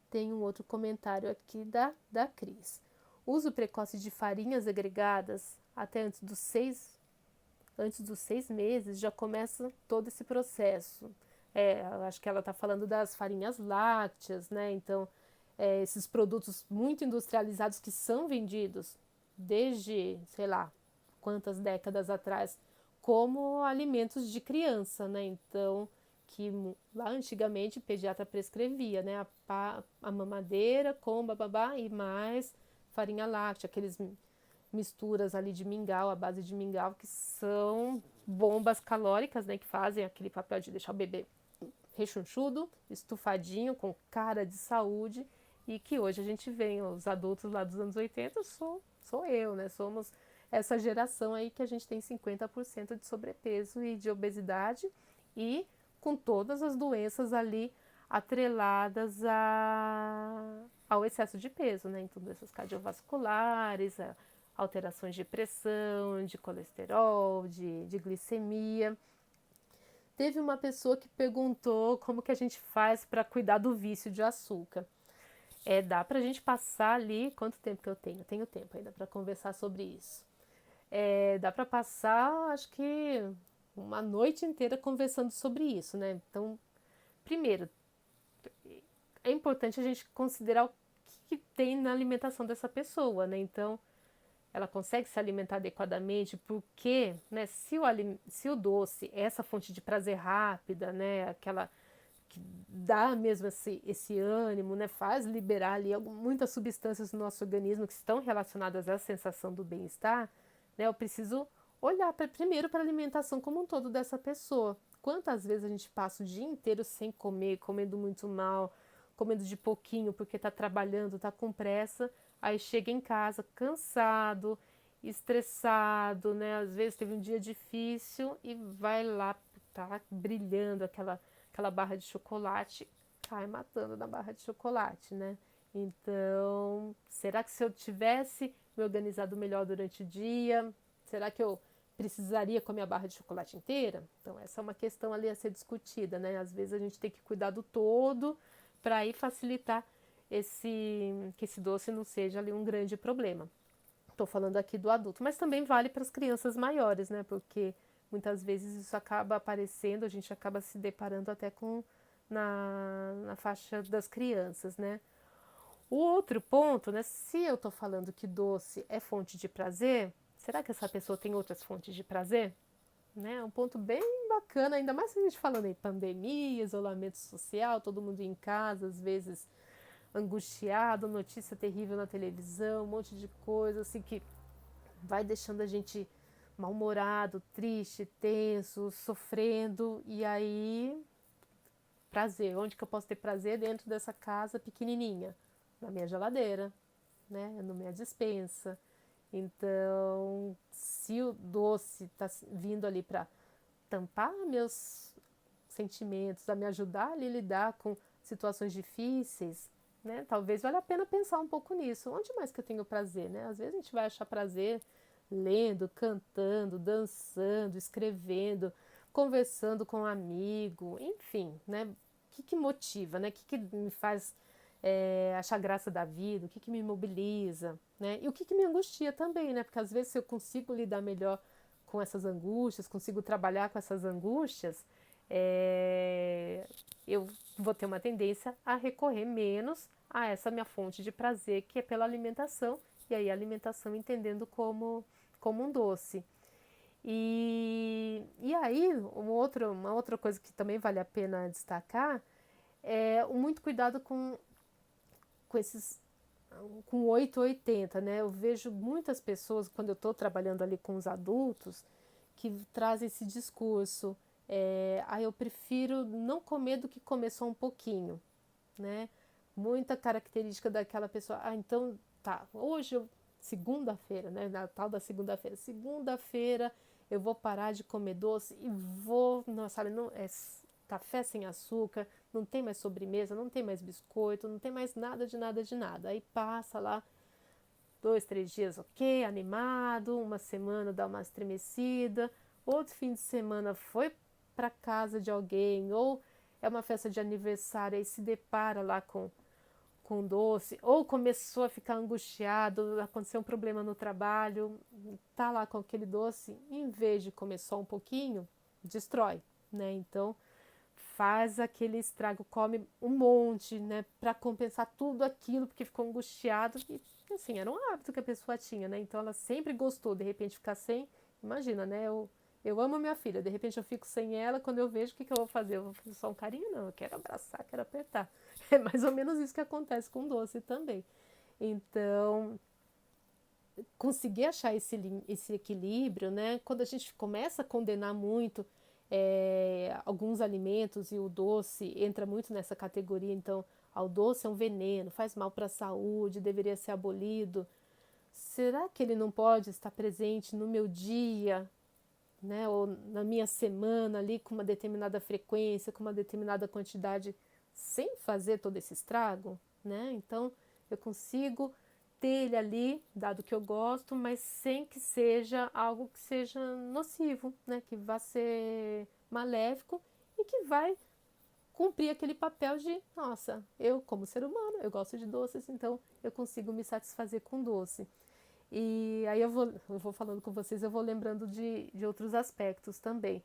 Tem um outro comentário aqui da Cris. Uso precoce de farinhas agregadas até antes dos 6 meses já começa todo esse processo. Eu acho que ela está falando das farinhas lácteas, né? Então, esses produtos muito industrializados que são vendidos desde, sei lá, quantas décadas atrás, como alimentos de criança, né? Então, que lá antigamente o pediatra prescrevia, né? A mamadeira com bababá e mais farinha láctea, aqueles misturas ali de mingau, a base de mingau, que são bombas calóricas, né? Que fazem aquele papel de deixar o bebê rechonchudo, estufadinho, com cara de saúde, e que hoje a gente vê, os adultos lá dos anos 80, sou eu, né? Somos essa geração aí que a gente tem 50% de sobrepeso e de obesidade, e com todas as doenças ali atreladas ao excesso de peso, né? Então, doenças cardiovasculares, alterações de pressão, de colesterol, de glicemia. Teve uma pessoa que perguntou como que a gente faz para cuidar do vício de açúcar. Dá pra gente passar ali, quanto tempo que eu tenho? Eu tenho tempo ainda para conversar sobre isso. Dá para passar, acho que uma noite inteira conversando sobre isso, né? Então, primeiro, é importante a gente considerar o que tem na alimentação dessa pessoa, né? Então, ela consegue se alimentar adequadamente, porque, né, se o doce é essa fonte de prazer rápida, né, aquela que dá mesmo esse ânimo, né, faz liberar ali muitas substâncias no nosso organismo que estão relacionadas à sensação do bem-estar, né, eu preciso olhar primeiro para a alimentação como um todo dessa pessoa. Quantas vezes a gente passa o dia inteiro sem comer, comendo muito mal, comendo de pouquinho porque está trabalhando, está com pressa, aí chega em casa cansado, estressado, né? Às vezes teve um dia difícil e vai lá, tá brilhando aquela barra de chocolate, cai matando na barra de chocolate, né? Então, será que se eu tivesse me organizado melhor durante o dia, será que eu precisaria comer a barra de chocolate inteira? Então, essa é uma questão ali a ser discutida, né? Às vezes a gente tem que cuidar do todo para aí facilitar que esse doce não seja ali um grande problema. Estou falando aqui do adulto, mas também vale para as crianças maiores, né? Porque muitas vezes isso acaba aparecendo, a gente acaba se deparando até com na faixa das crianças, né? O outro ponto, né? Se eu estou falando que doce é fonte de prazer, será que essa pessoa tem outras fontes de prazer? Né? É um ponto bem bacana, ainda mais se a gente falando em pandemia, isolamento social, todo mundo em casa, às vezes angustiado, notícia terrível na televisão, um monte de coisa assim que vai deixando a gente mal-humorado, triste, tenso, sofrendo, e aí prazer, onde que eu posso ter prazer? Dentro dessa casa pequenininha, na minha geladeira, né? Na minha despensa. Então, se o doce está vindo ali para tampar meus sentimentos, a me ajudar ali a lidar com situações difíceis, né? Talvez valha a pena pensar um pouco nisso. Onde mais que eu tenho prazer, né? Às vezes a gente vai achar prazer lendo, cantando, dançando, escrevendo, conversando com um amigo, enfim, né? O que motiva, né? O que me faz achar graça da vida, o que me mobiliza, né? E o que me angustia também, né? Porque às vezes se eu consigo lidar melhor com essas angústias, consigo trabalhar com essas angústias, eu vou ter uma tendência a recorrer menos a essa minha fonte de prazer, que é pela alimentação, e aí a alimentação entendendo como um doce. E aí, uma outra coisa que também vale a pena destacar é o muito cuidado com esses com 880, né? Eu vejo muitas pessoas, quando eu estou trabalhando ali com os adultos, que trazem esse discurso. Eu prefiro não comer do que comer só um pouquinho, né? Muita característica daquela pessoa. Então, tá, segunda-feira, né? Na tal da segunda-feira. Segunda-feira eu vou parar de comer doce e vou, nossa, não, café sem açúcar, não tem mais sobremesa, não tem mais biscoito, não tem mais nada de nada de nada. Aí passa lá 2, 3 dias, ok, animado, uma semana dá uma estremecida, outro fim de semana foi para casa de alguém, ou é uma festa de aniversário, aí se depara lá com doce, ou começou a ficar angustiado, aconteceu um problema no trabalho, tá lá com aquele doce, em vez de comer só um pouquinho, destrói, né? Então faz aquele estrago, come um monte, né, para compensar tudo aquilo, porque ficou angustiado e assim, era um hábito que a pessoa tinha, né? Então ela sempre gostou, de repente ficar sem, imagina, né? Eu amo minha filha, de repente eu fico sem ela, quando eu vejo o que eu vou fazer? Eu vou fazer só um carinho? Não, eu quero abraçar, quero apertar. É mais ou menos isso que acontece com doce também. Então, conseguir achar esse equilíbrio, né? Quando a gente começa a condenar muito alguns alimentos e o doce entra muito nessa categoria, então, o doce é um veneno, faz mal para a saúde, deveria ser abolido. Será que ele não pode estar presente no meu dia, né? Ou na minha semana ali com uma determinada frequência, com uma determinada quantidade, sem fazer todo esse estrago, né? Então, eu consigo ter ele ali, dado que eu gosto, mas sem que seja algo que seja nocivo, né? Que vá ser maléfico e que vai cumprir aquele papel de, nossa, eu como ser humano, eu gosto de doces, então eu consigo me satisfazer com doce. E aí eu vou falando com vocês, eu vou lembrando de outros aspectos também.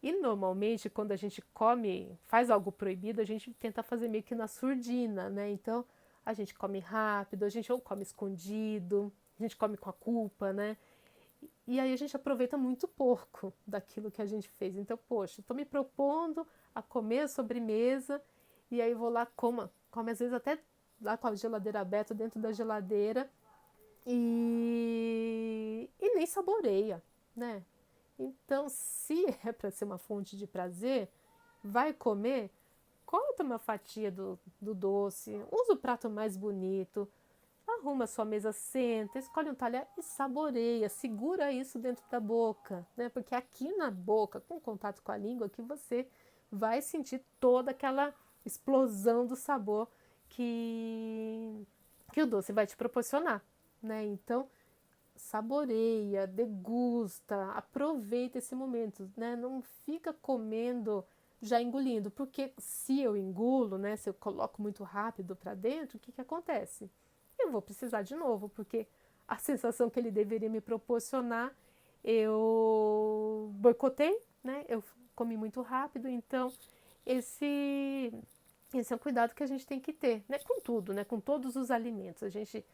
E normalmente, quando a gente come, faz algo proibido, a gente tenta fazer meio que na surdina, né? Então, a gente come rápido, a gente ou come escondido, a gente come com a culpa, né? E aí a gente aproveita muito pouco daquilo que a gente fez. Então, poxa, estou me propondo a comer a sobremesa e aí vou lá, come às vezes até lá com a geladeira aberta dentro da geladeira e nem saboreia, né? Então, se é para ser uma fonte de prazer, vai comer, corta uma fatia do doce, usa o prato mais bonito, arruma sua mesa, senta, escolhe um talher e saboreia, segura isso dentro da boca, né? Porque aqui na boca, com contato com a língua, que você vai sentir toda aquela explosão do sabor que o doce vai te proporcionar, né? Então, saboreia, degusta, aproveita esse momento, né? Não fica comendo já engolindo, porque se eu engulo, né, se eu coloco muito rápido para dentro, o que que acontece? Eu vou precisar de novo, porque a sensação que ele deveria me proporcionar, eu boicotei, né? Eu comi muito rápido, então esse esse é um cuidado que a gente tem que ter, né? Com tudo, né? Com todos os alimentos. A gente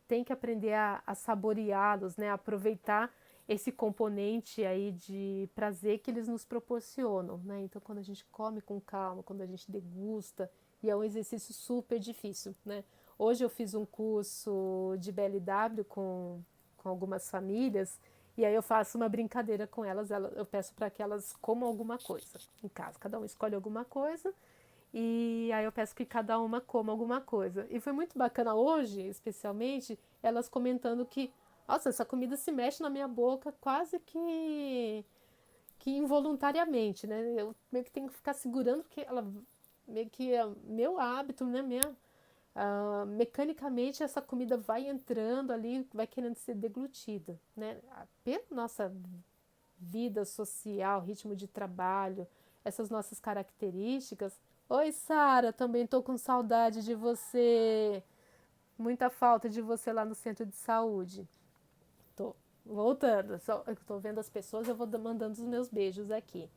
tem que aprender a saboreá-los, né? A aproveitar esse componente aí de prazer que eles nos proporcionam, né? Então, quando a gente come com calma, quando a gente degusta, e é um exercício super difícil, né? Hoje eu fiz um curso de BLW com algumas famílias, e aí eu faço uma brincadeira com elas, eu peço para que elas comam alguma coisa em casa, cada um escolhe alguma coisa, e aí eu peço que cada uma coma alguma coisa. E foi muito bacana hoje, especialmente, elas comentando que, nossa, essa comida se mexe na minha boca quase que involuntariamente, né? Eu meio que tenho que ficar segurando, porque ela meio que é meu hábito, né? Mecanicamente essa comida vai entrando ali, vai querendo ser deglutida, né? Pela nossa vida social, ritmo de trabalho, essas nossas características. Oi, Sara, também tô com saudade de você. Muita falta de você lá no centro de saúde. Tô voltando, só eu tô vendo as pessoas, eu vou mandando os meus beijos aqui.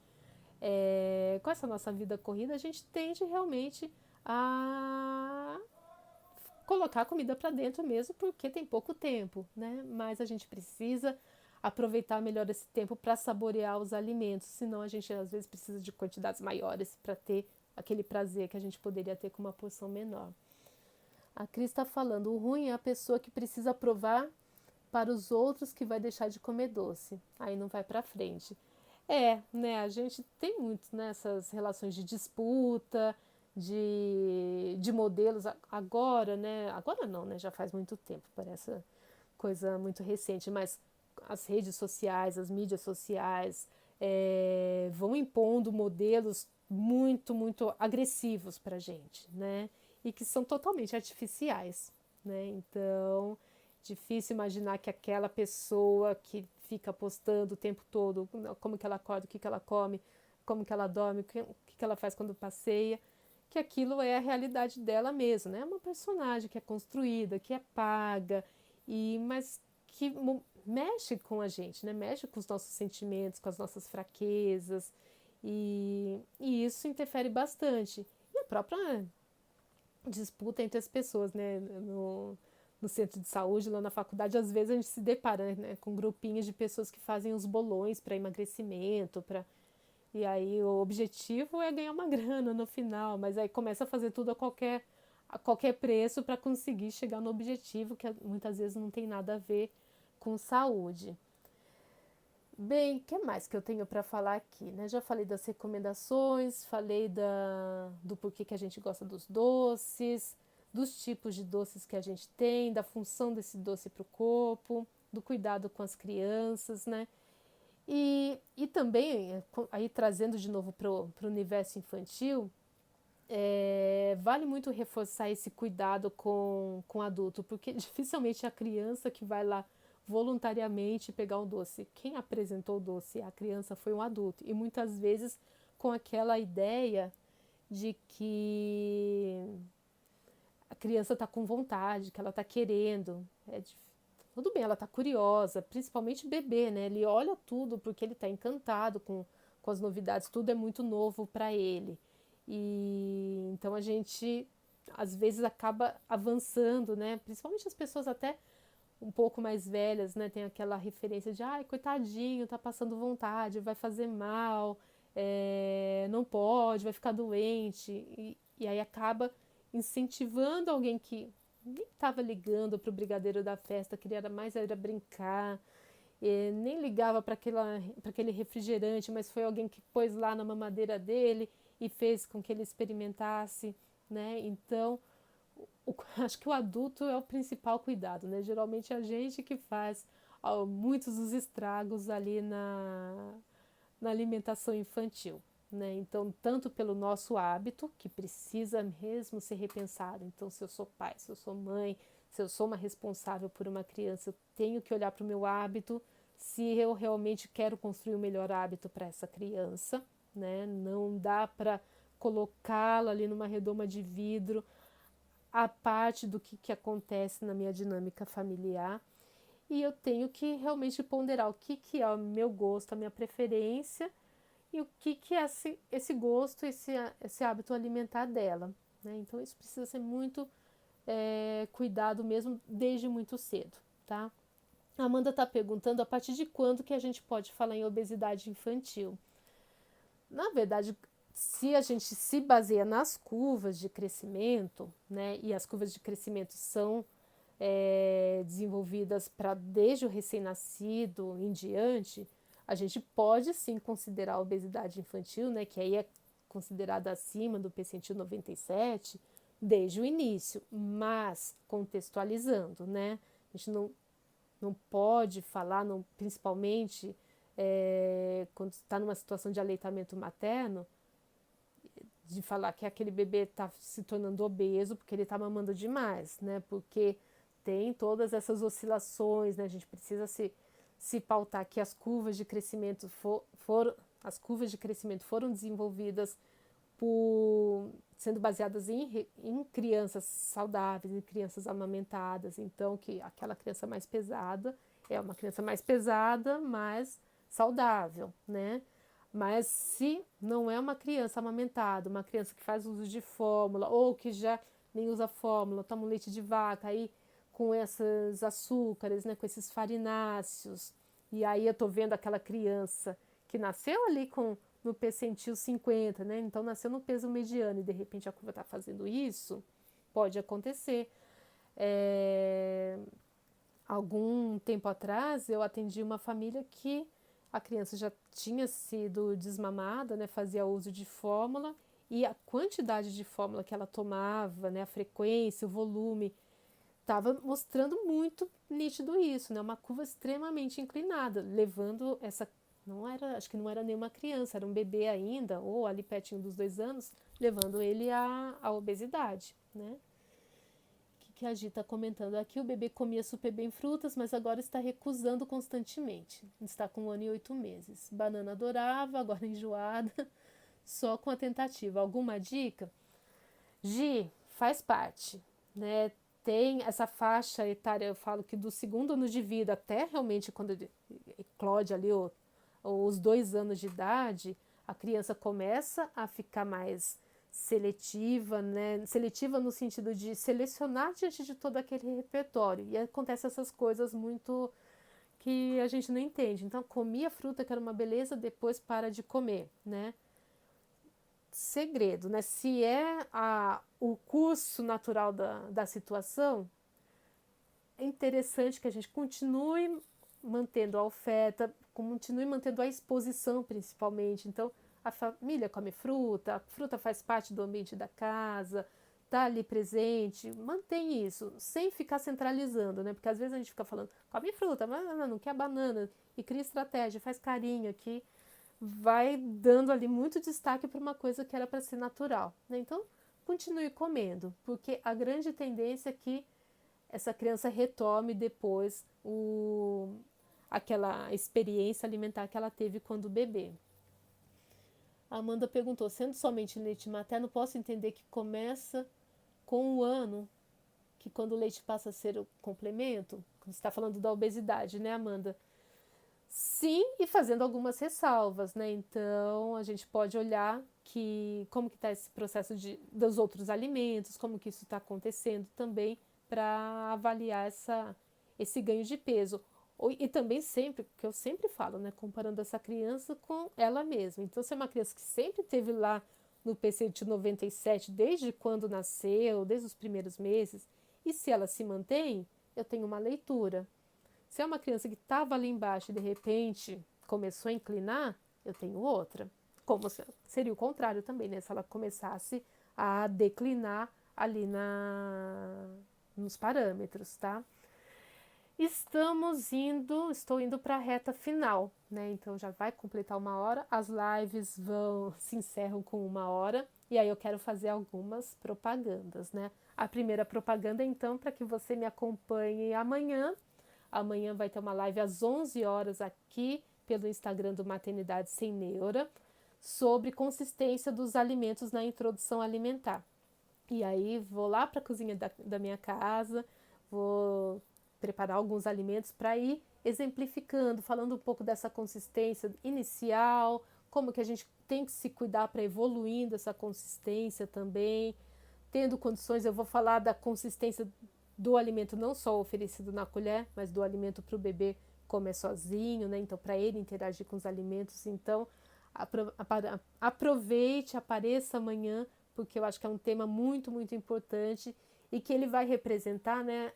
Com essa nossa vida corrida, a gente tende realmente a colocar a comida para dentro mesmo, porque tem pouco tempo, né? Mas a gente precisa aproveitar melhor esse tempo para saborear os alimentos, senão a gente às vezes precisa de quantidades maiores para ter aquele prazer que a gente poderia ter com uma porção menor. A Cris está falando, o ruim é a pessoa que precisa provar para os outros que vai deixar de comer doce, aí não vai para frente. Né, a gente tem muito nessas relações de disputa, de modelos agora, né, agora não, né, já faz muito tempo, parece coisa muito recente, mas as redes sociais, as mídias sociais vão impondo modelos muito agressivos para a gente, né? E que são totalmente artificiais, né? Então, difícil imaginar que aquela pessoa que fica postando o tempo todo como que ela acorda, o que ela come, como que ela dorme, o que ela faz quando passeia, que aquilo é a realidade dela mesmo, né? É uma personagem que é construída, que é paga, mas que mexe com a gente, né? Mexe com os nossos sentimentos, com as nossas fraquezas, e isso interfere bastante. E a própria disputa entre as pessoas, né? No centro de saúde, lá na faculdade, às vezes a gente se depara, né, com grupinhos de pessoas que fazem os bolões para emagrecimento, e aí o objetivo é ganhar uma grana no final, mas aí começa a fazer tudo a qualquer preço para conseguir chegar no objetivo, que muitas vezes não tem nada a ver com saúde. Bem, o que mais que eu tenho para falar aqui, né? Já falei das recomendações, falei do porquê que a gente gosta dos doces, dos tipos de doces que a gente tem, da função desse doce para o corpo, do cuidado com as crianças, né? E também, aí trazendo de novo para o universo infantil, vale muito reforçar esse cuidado com o adulto, porque dificilmente é a criança que vai lá voluntariamente pegar um doce. Quem apresentou o doce à criança foi um adulto, e muitas vezes com aquela ideia de que a criança está com vontade, que ela está querendo. Tudo bem, ela está curiosa, principalmente bebê, né? Ele olha tudo porque ele está encantado com as novidades, tudo é muito novo para ele. E então a gente às vezes acaba avançando, né? Principalmente as pessoas até um pouco mais velhas, né? Tem aquela referência de, ai, coitadinho, tá passando vontade, vai fazer mal, não pode, vai ficar doente. E aí acaba incentivando alguém que nem estava ligando para o brigadeiro da festa, queria mais era brincar, nem ligava para aquele refrigerante, mas foi alguém que pôs lá na mamadeira dele e fez com que ele experimentasse, né? Então, acho que o adulto é o principal cuidado, né? Geralmente é a gente que faz muitos dos estragos ali na alimentação infantil, né? Então, tanto pelo nosso hábito, que precisa mesmo ser repensado. Então, se eu sou pai, se eu sou mãe, se eu sou uma responsável por uma criança, eu tenho que olhar para o meu hábito, se eu realmente quero construir o melhor hábito para essa criança, né? Não dá para colocá-la ali numa redoma de vidro, a parte do que acontece na minha dinâmica familiar, e eu tenho que realmente ponderar o que é o meu gosto, a minha preferência, e o que é esse gosto, esse hábito alimentar dela, né? Então isso precisa ser muito cuidado mesmo desde muito cedo, tá? A Amanda está perguntando a partir de quando que a gente pode falar em obesidade infantil. Na verdade, se a gente se baseia nas curvas de crescimento, né, e as curvas de crescimento são desenvolvidas para desde o recém-nascido em diante, a gente pode sim considerar a obesidade infantil, né, que aí é considerada acima do percentil 97, desde o início, mas contextualizando, né? A gente não pode falar, principalmente quando está numa situação de aleitamento materno, de falar que aquele bebê está se tornando obeso porque ele está mamando demais, né? Porque tem todas essas oscilações, né? A gente precisa se pautar que as curvas de crescimento foram desenvolvidas sendo baseadas em crianças saudáveis, em crianças amamentadas, então que aquela criança mais pesada é uma criança mais pesada, mais saudável, né? Mas se não é uma criança amamentada, uma criança que faz uso de fórmula ou que já nem usa fórmula, toma um leite de vaca aí com esses açúcares, né, com esses farináceos, e aí eu tô vendo aquela criança que nasceu ali no percentil 50, né? Então nasceu no peso mediano e de repente a curva está fazendo isso, pode acontecer. Algum tempo atrás eu atendi uma família que a criança já tinha sido desmamada, né? Fazia uso de fórmula e a quantidade de fórmula que ela tomava, né? A frequência, o volume, estava mostrando muito nítido isso, né? Uma curva extremamente inclinada, levando essa, não era, acho que não era nenhuma criança, era um bebê ainda, ou ali pertinho dos 2 anos, levando ele à obesidade, né? Que a Gi está comentando aqui, o bebê comia super bem frutas, mas agora está recusando constantemente. Está com 1 ano e 8 meses. Banana adorava, agora enjoada, só com a tentativa. Alguma dica? Gi, faz parte, né? Tem essa faixa etária, eu falo que do 2º ano de vida até realmente quando ele eclode ali os 2 anos de idade, a criança começa a ficar mais seletiva, né? Seletiva no sentido de selecionar diante de todo aquele repertório. E acontece essas coisas muito que a gente não entende. Então, comia fruta que era uma beleza, depois para de comer, né? Segredo, né? Se é o curso natural da situação, é interessante que a gente continue mantendo a oferta, continue mantendo a exposição principalmente. Então, a família come fruta, a fruta faz parte do ambiente da casa, tá ali presente, mantém isso, sem ficar centralizando, né? Porque às vezes a gente fica falando, come fruta, mas não quer banana, e cria estratégia, faz carinho aqui, vai dando ali muito destaque para uma coisa que era para ser natural, né? Então, continue comendo, porque a grande tendência é que essa criança retome depois aquela experiência alimentar que ela teve quando bebê. A Amanda perguntou, sendo somente leite materno, posso entender que começa com o ano, que quando o leite passa a ser o complemento? Você está falando da obesidade, né, Amanda? Sim, e fazendo algumas ressalvas, né? Então, a gente pode olhar como que está esse processo dos outros alimentos, como que isso está acontecendo também, para avaliar esse ganho de peso. E também sempre, que eu sempre falo, né, comparando essa criança com ela mesma. Então, se é uma criança que sempre teve lá no PCT 97, desde quando nasceu, desde os primeiros meses, e se ela se mantém, eu tenho uma leitura. Se é uma criança que estava ali embaixo e de repente começou a inclinar, eu tenho outra. Como seria o contrário também, né? Se ela começasse a declinar ali nos parâmetros, tá? Estou indo para a reta final, né? Então já vai completar 1 hora, as lives se encerram com 1 hora e aí eu quero fazer algumas propagandas, né? A primeira propaganda, então, para que você me acompanhe amanhã. Amanhã vai ter uma live às 11 horas aqui pelo Instagram do Maternidade Sem Neura sobre consistência dos alimentos na introdução alimentar. E aí vou lá para a cozinha da minha casa, vou preparar alguns alimentos para ir exemplificando, falando um pouco dessa consistência inicial, como que a gente tem que se cuidar para evoluindo essa consistência também. Tendo condições, eu vou falar da consistência do alimento não só oferecido na colher, mas do alimento para o bebê comer sozinho, né? Então, para ele interagir com os alimentos. Então, aproveite, apareça amanhã, porque eu acho que é um tema muito, muito importante e que ele vai representar, né?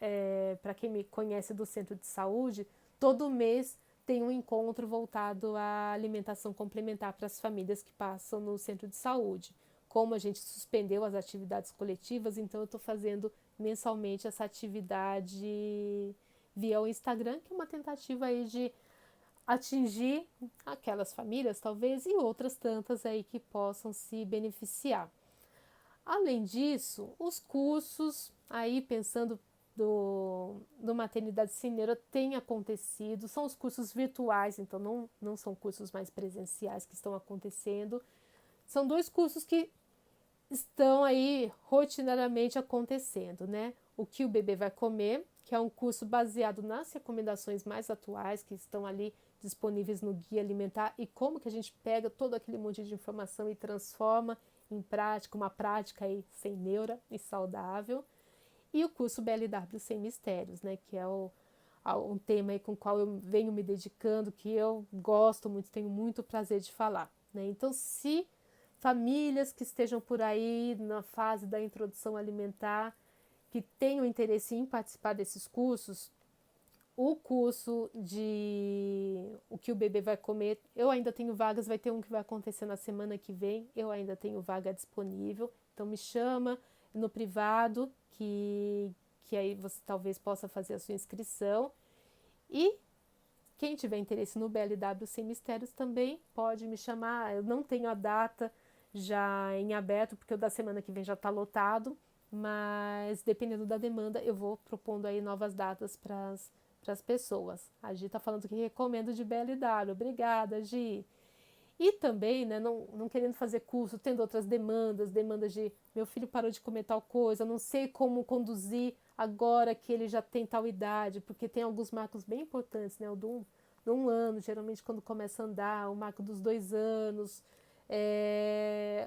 Para quem me conhece do centro de saúde, todo mês tem um encontro voltado à alimentação complementar para as famílias que passam no centro de saúde. Como a gente suspendeu as atividades coletivas, então eu estou fazendo mensalmente essa atividade via o Instagram, que é uma tentativa aí de atingir aquelas famílias, talvez, e outras tantas aí que possam se beneficiar. Além disso, os cursos, aí pensando do Maternidade Sem Neura, tem acontecido, são os cursos virtuais, então não são cursos mais presenciais que estão acontecendo. São 2 cursos que estão aí rotineiramente acontecendo, né? O que o bebê vai comer, que é um curso baseado nas recomendações mais atuais que estão ali disponíveis no Guia Alimentar e como que a gente pega todo aquele monte de informação e transforma em prática, uma prática aí sem neura e saudável. E o curso BLW Sem Mistérios, né? Que é um tema aí com o qual eu venho me dedicando, que eu gosto muito, tenho muito prazer de falar, né? Então, se famílias que estejam por aí na fase da introdução alimentar, que tenham interesse em participar desses cursos, o curso de o que o bebê vai comer, eu ainda tenho vagas, vai ter um que vai acontecer na semana que vem, eu ainda tenho vaga disponível, então me chama no privado, que aí você talvez possa fazer a sua inscrição. E quem tiver interesse no BLW Sem Mistérios também pode me chamar. Eu não tenho a data já em aberto, porque o da semana que vem já está lotado, mas dependendo da demanda, eu vou propondo aí novas datas para as pessoas. A Gi está falando que recomendo de BLW. Obrigada, Gi. E também, né, não querendo fazer curso, tendo outras demandas de meu filho parou de comer tal coisa, não sei como conduzir agora que ele já tem tal idade, porque tem alguns marcos bem importantes, né, o do 1 ano, geralmente quando começa a andar, o marco dos 2 anos.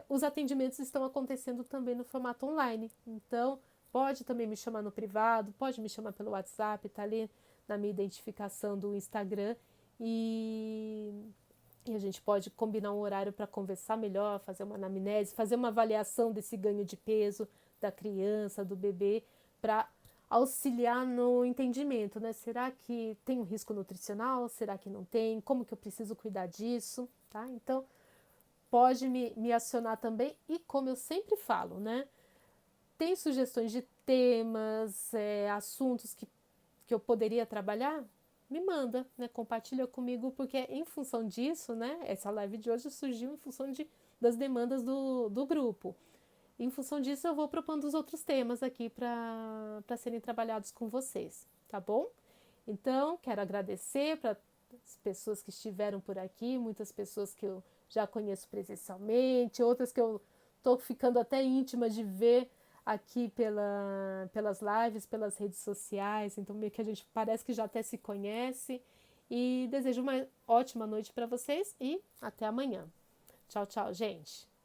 Os atendimentos estão acontecendo também no formato online, então pode também me chamar no privado, pode me chamar pelo WhatsApp, tá ali na minha identificação do Instagram, e a gente pode combinar um horário para conversar melhor, fazer uma anamnese, fazer uma avaliação desse ganho de peso da criança, do bebê, para auxiliar no entendimento, né? Será que tem um risco nutricional? Será que não tem? Como que eu preciso cuidar disso? Tá? Então, pode me acionar também. E como eu sempre falo, né? Tem sugestões de temas, assuntos que eu poderia trabalhar? Me manda, né? Compartilha comigo, porque em função disso, né? Essa live de hoje surgiu em função das demandas do grupo. Em função disso, eu vou propondo os outros temas aqui para serem trabalhados com vocês, tá bom? Então, quero agradecer para as pessoas que estiveram por aqui, muitas pessoas que eu já conheço presencialmente, outras que eu estou ficando até íntima de ver aqui pelas lives, pelas redes sociais, então meio que a gente parece que já até se conhece. E desejo uma ótima noite para vocês e até amanhã. Tchau, tchau, gente!